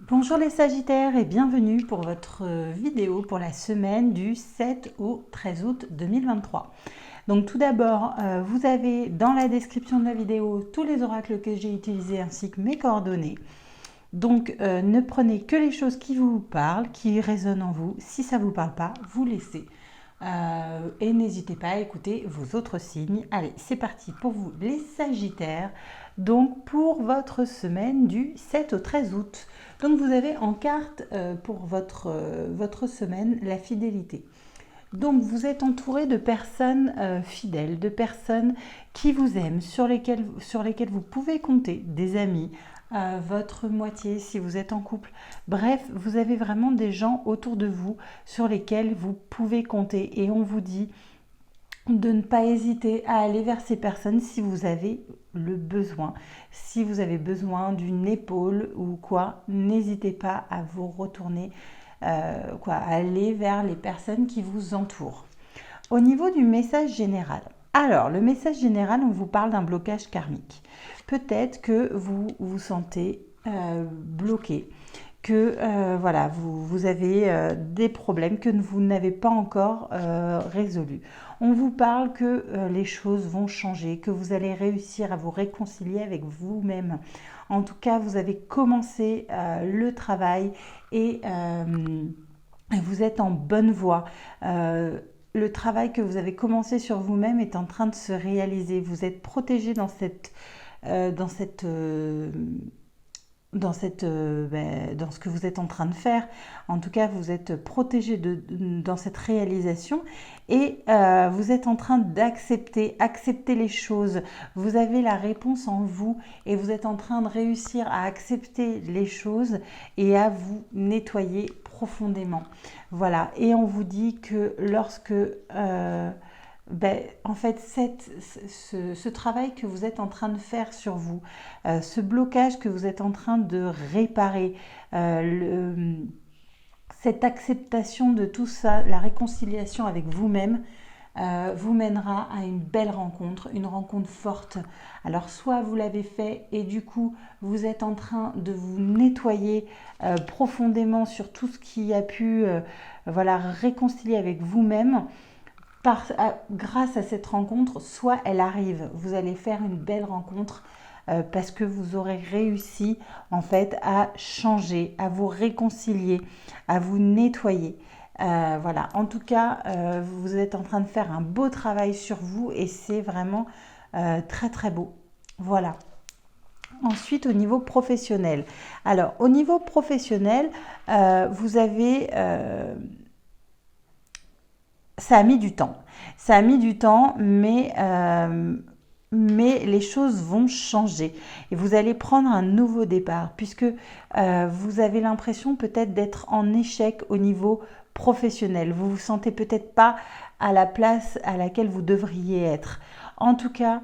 Bonjour les Sagittaires et bienvenue pour votre vidéo pour la semaine du 7 au 13 août 2023. Donc tout d'abord, vous avez dans la description de la vidéo tous les oracles que j'ai utilisés ainsi que mes coordonnées. Donc ne prenez que les choses qui vous parlent, qui résonnent en vous. Si ça ne vous parle pas, vous laissez. Et n'hésitez pas à écouter vos autres signes. Allez, c'est parti pour vous les Sagittaires. Donc pour votre semaine du 7 au 13 août. Donc vous avez en carte pour votre semaine la fidélité. Donc vous êtes entouré de personnes fidèles, de personnes qui vous aiment, sur lesquelles vous pouvez compter, des amis, votre moitié si vous êtes en couple. Bref, vous avez vraiment des gens autour de vous sur lesquels vous pouvez compter. Et on vous dit de ne pas hésiter à aller vers ces personnes si vous avez le besoin. Si vous avez besoin d'une épaule ou quoi, n'hésitez pas à vous retourner, à aller vers les personnes qui vous entourent. Au niveau du message général, alors le message général, on vous parle d'un blocage karmique. Peut-être que vous vous sentez bloqué, que voilà, vous avez des problèmes que vous n'avez pas encore résolus. On vous parle que les choses vont changer, que vous allez réussir à vous réconcilier avec vous-même. En tout cas, vous avez commencé le travail et vous êtes en bonne voie. Le travail que vous avez commencé sur vous-même est en train de se réaliser. Vous êtes protégé dans dans ce que vous êtes en train de faire. En tout cas, vous êtes protégé dans cette réalisation et vous êtes en train accepter les choses. Vous avez la réponse en vous et vous êtes en train de réussir à accepter les choses et à vous nettoyer profondément. Voilà, et on vous dit que lorsque en fait, ce travail que vous êtes en train de faire sur vous, ce blocage que vous êtes en train de réparer, cette acceptation de tout ça, la réconciliation avec vous-même, vous mènera à une belle rencontre, une rencontre forte. Alors soit vous l'avez fait et du coup vous êtes en train de vous nettoyer profondément sur tout ce qui a pu réconcilier avec vous-même. Grâce à cette rencontre, soit elle arrive, vous allez faire une belle rencontre parce que vous aurez réussi en fait à changer, à vous réconcilier, à vous nettoyer. Voilà, en tout cas, vous êtes en train de faire un beau travail sur vous et c'est vraiment très très beau. Voilà. Ensuite, au niveau professionnel. Alors, au niveau professionnel, vous avez... ça a mis du temps. Ça a mis du temps, mais les choses vont changer. Et vous allez prendre un nouveau départ, puisque vous avez l'impression peut-être d'être en échec au niveau professionnel. Vous ne vous sentez peut-être pas à la place à laquelle vous devriez être. En tout cas,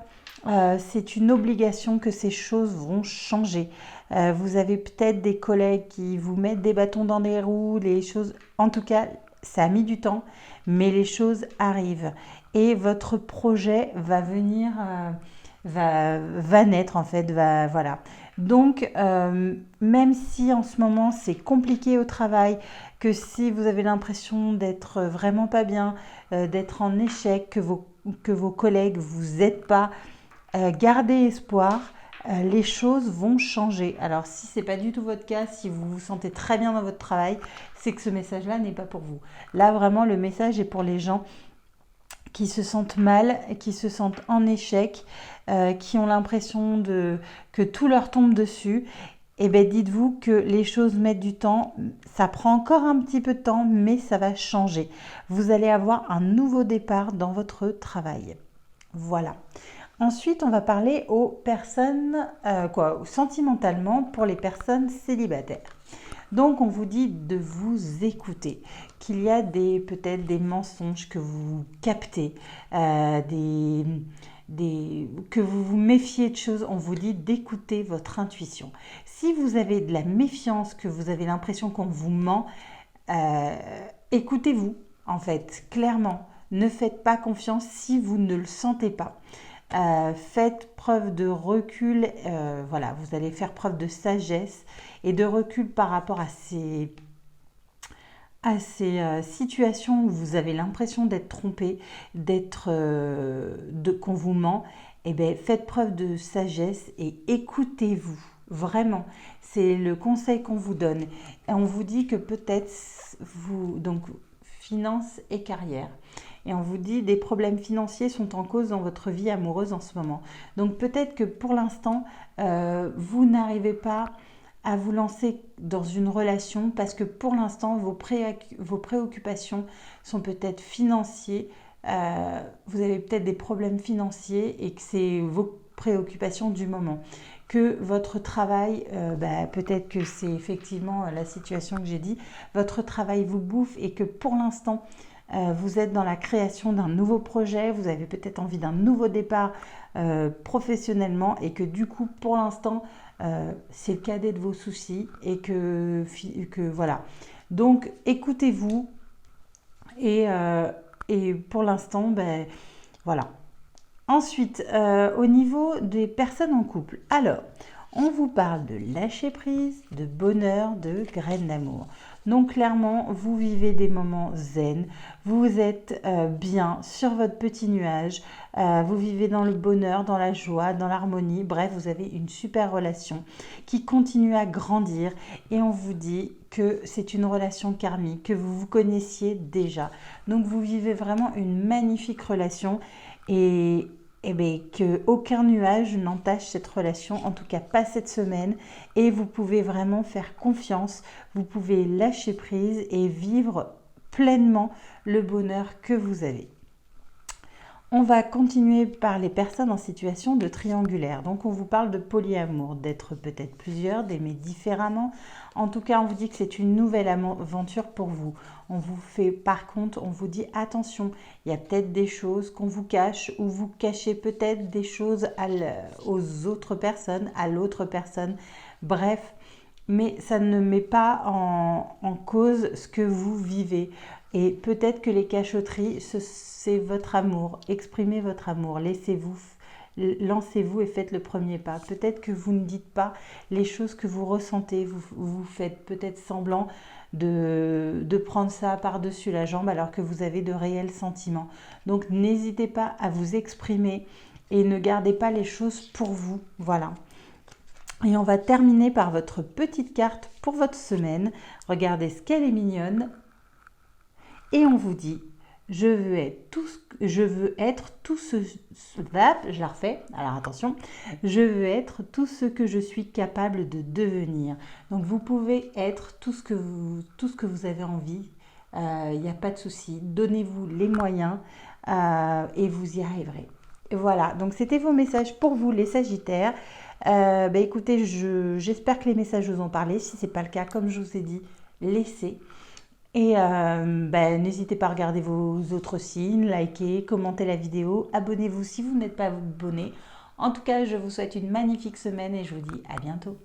c'est une obligation que ces choses vont changer. Vous avez peut-être des collègues qui vous mettent des bâtons dans les roues, des choses... En tout cas, ça a mis du temps, mais les choses arrivent. Et votre projet va venir, va naître en fait, voilà. Donc, même si en ce moment c'est compliqué au travail, que si vous avez l'impression d'être vraiment pas bien, d'être en échec, que vos collègues vous aident pas, gardez espoir. Les choses vont changer. Alors si c'est pas du tout votre cas, si vous vous sentez très bien dans votre travail, c'est que ce message-là n'est pas pour vous. Là vraiment le message est pour les gens qui se sentent mal, qui se sentent en échec, qui ont l'impression que tout leur tombe dessus. Et bien dites-vous que les choses mettent du temps, ça prend encore un petit peu de temps, mais ça va changer. Vous allez avoir un nouveau départ dans votre travail. Voilà. Ensuite, on va parler aux personnes, sentimentalement, pour les personnes célibataires. Donc, on vous dit de vous écouter, qu'il y a peut-être des mensonges que vous captez, que vous vous méfiez de choses. On vous dit d'écouter votre intuition. Si vous avez de la méfiance, que vous avez l'impression qu'on vous ment, écoutez-vous, en fait, clairement. Ne faites pas confiance si vous ne le sentez pas. Faites preuve de recul, voilà, vous allez faire preuve de sagesse et de recul par rapport à ces situations où vous avez l'impression d'être trompé, qu'on vous ment. Eh bien, faites preuve de sagesse et écoutez-vous. Vraiment, c'est le conseil qu'on vous donne. Et on vous dit que peut-être donc finance et carrière. Et on vous dit des problèmes financiers sont en cause dans votre vie amoureuse en ce moment. Donc peut-être que pour l'instant, vous n'arrivez pas à vous lancer dans une relation parce que pour l'instant, vos préoccupations sont peut-être financières. Vous avez peut-être des problèmes financiers et que c'est vos préoccupations du moment. Que votre travail, peut-être que c'est effectivement la situation que j'ai dit, votre travail vous bouffe et que pour l'instant, vous êtes dans la création d'un nouveau projet, vous avez peut-être envie d'un nouveau départ professionnellement et que du coup, pour l'instant, c'est le cadet de vos soucis et que voilà. Donc, écoutez-vous et pour l'instant, voilà. Ensuite, au niveau des personnes en couple, alors, on vous parle de lâcher prise, de bonheur, de graines d'amour. Donc clairement, vous vivez des moments zen, vous êtes bien sur votre petit nuage, vous vivez dans le bonheur, dans la joie, dans l'harmonie. Bref, vous avez une super relation qui continue à grandir et on vous dit que c'est une relation karmique, que vous vous connaissiez déjà. Donc vous vivez vraiment une magnifique relation et qu'aucun nuage n'entache cette relation, en tout cas pas cette semaine, et vous pouvez vraiment faire confiance, vous pouvez lâcher prise et vivre pleinement le bonheur que vous avez. On va continuer par les personnes en situation de triangulaire. Donc on vous parle de polyamour, d'être peut-être plusieurs, d'aimer différemment. En tout cas, on vous dit que c'est une nouvelle aventure pour vous. On vous fait, par contre, on vous dit attention, il y a peut-être des choses qu'on vous cache ou vous cachez peut-être des choses aux autres personnes, à l'autre personne. Bref, mais ça ne met pas en cause ce que vous vivez. Et peut-être que les cachotteries, c'est votre amour. Exprimez votre amour. Lancez-vous et faites le premier pas. Peut-être que vous ne dites pas les choses que vous ressentez. Vous faites peut-être semblant de prendre ça par-dessus la jambe alors que vous avez de réels sentiments. Donc n'hésitez pas à vous exprimer et ne gardez pas les choses pour vous. Voilà. Et on va terminer par votre petite carte pour votre semaine. Regardez ce qu'elle est mignonne. Et on vous dit, je veux être tout ce je la refais, alors attention, je veux être tout ce que je suis capable de devenir. Donc vous pouvez être tout ce que vous avez envie, il n'y a pas de souci, donnez-vous les moyens et vous y arriverez. Et voilà, donc c'était vos messages pour vous les Sagittaires. Écoutez, j'espère que les messages vous ont parlé. Si ce n'est pas le cas, comme je vous ai dit, laissez. Et n'hésitez pas à regarder vos autres signes, liker, commenter la vidéo, abonnez-vous si vous n'êtes pas abonné. En tout cas, je vous souhaite une magnifique semaine et je vous dis à bientôt.